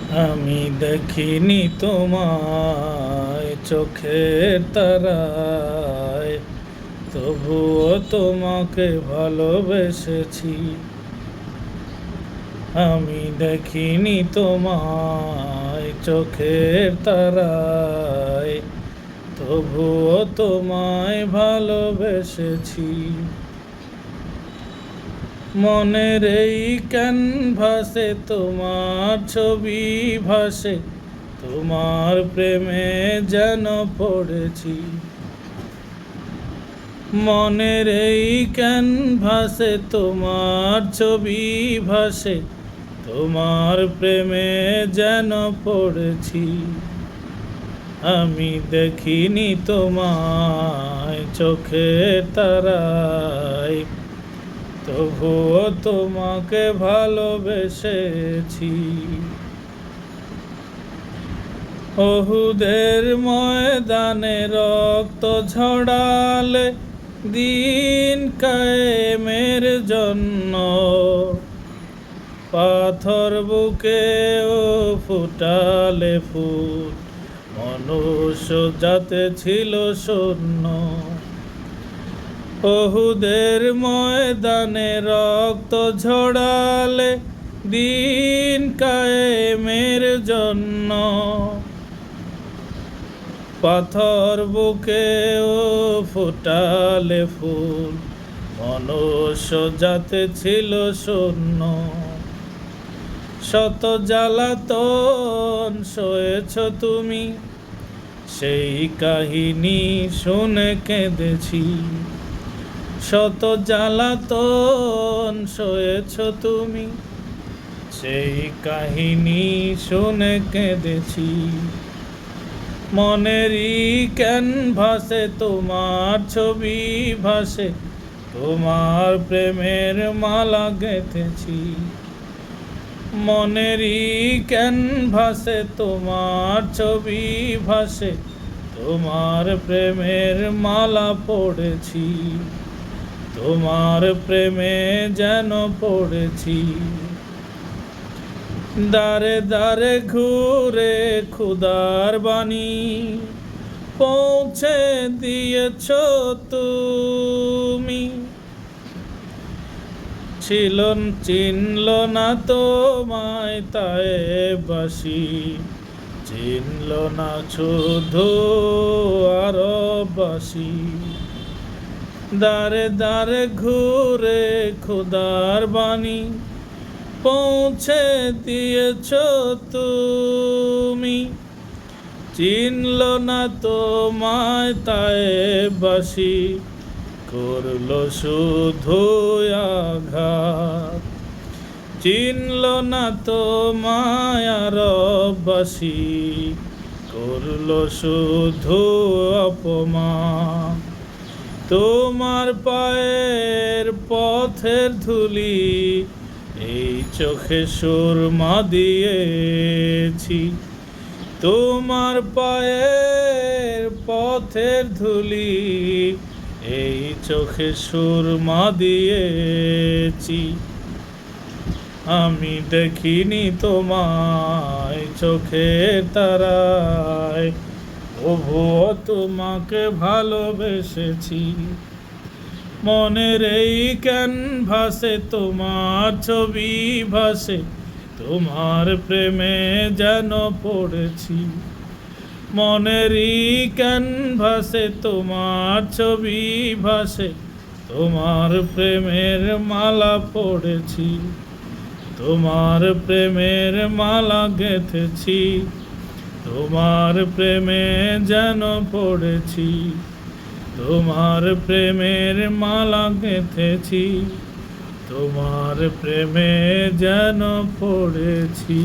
আমি দেখিনি তোমায় চোখের তারায়, তবুও তোমাকে ভালোবেসেছি। আমি দেখিনি তোমায় চোখের তারায়, তবুও তোমায় ভালোবেসেছি। মনের এই ক্যানভাসে তোমার ছবি ভাসে, তোমার প্রেমে যেন পড়েছি। মনের এই ক্যানভাসে তোমার ছবি ভাসে, তোমার প্রেমে যেন পড়েছি। আমি দেখিনি তোমায় চোখের তারায়, তবুও তোমাকে ভালোবেসেছি। ওহুদের ময়দানে রক্ত ঝরালে দিন কায়েমের জন্য, পাথর বুকেও ফুটালে ফুল, মনুষ্য জাতে ছিল শূন্য। ওহুদের ময়দানে রক্ত ঝরালে দিন কায়েমের জন্য, পাথর বুকেও ফুটালে ফুল, মনুষ্য জাতে ছিল শূন্য। শত জ্বালাতন সয়েছ তুমি, সেই কাহিনী শুনে কেঁদেছি। শত জ্বালাতন সয়েছ তুমি, সেই কাহিনী শুনে কেঁদেছি। মনেরই ক্যানভাসে তোমার ছবি ভাসে, তোমার প্রেমের মালা গেঁথেছি। মনেরই ক্যানভাসে তোমার ছবি ভাসে, তোমার প্রেমের মালা পড়েছি। তোমার প্রেমে যেন পড়েছি। দারে দারে ঘুরে খুদার বাণী পৌঁছে দিয়েছ তুমি। চিনল না তোমায় তায়েববাসী, চিনল না শুধু আরববাসী। দারে দারে ঘুরে খুদার বাণী পৌঁছে দিয়েছ তুমি। চিনল না তোমায় তায়েববাসী, করল শুধু আঘাত। চিনল না তোমায় আরববাসী, করল শুধু অপমান। তোমার পায়ের পথের ধুলি এই চোখে সুরমা দিয়েছি। তোমার পায়ের পথের ধুলি এই চোখে সুরমা দিয়েছি। আমি দেখিনি তোমায় চোখের তারায়, তবুও তোমাকে ভালোবেসেছি। মনের এই ক্যানভাসে তোমার ছবি ভাসে, তোমার প্রেমে যেন পড়েছি। মনেরই ক্যানভাসে তোমার ছবি ভাসে, তোমার প্রেমের মালা পড়েছি। তোমার প্রেমের মালা গেঁথেছি, তোমার প্রেমে যেন পড়েছি। তোমার প্রেমের মালা গেঁথেছি, তোমার প্রেমে যেন পড়েছি।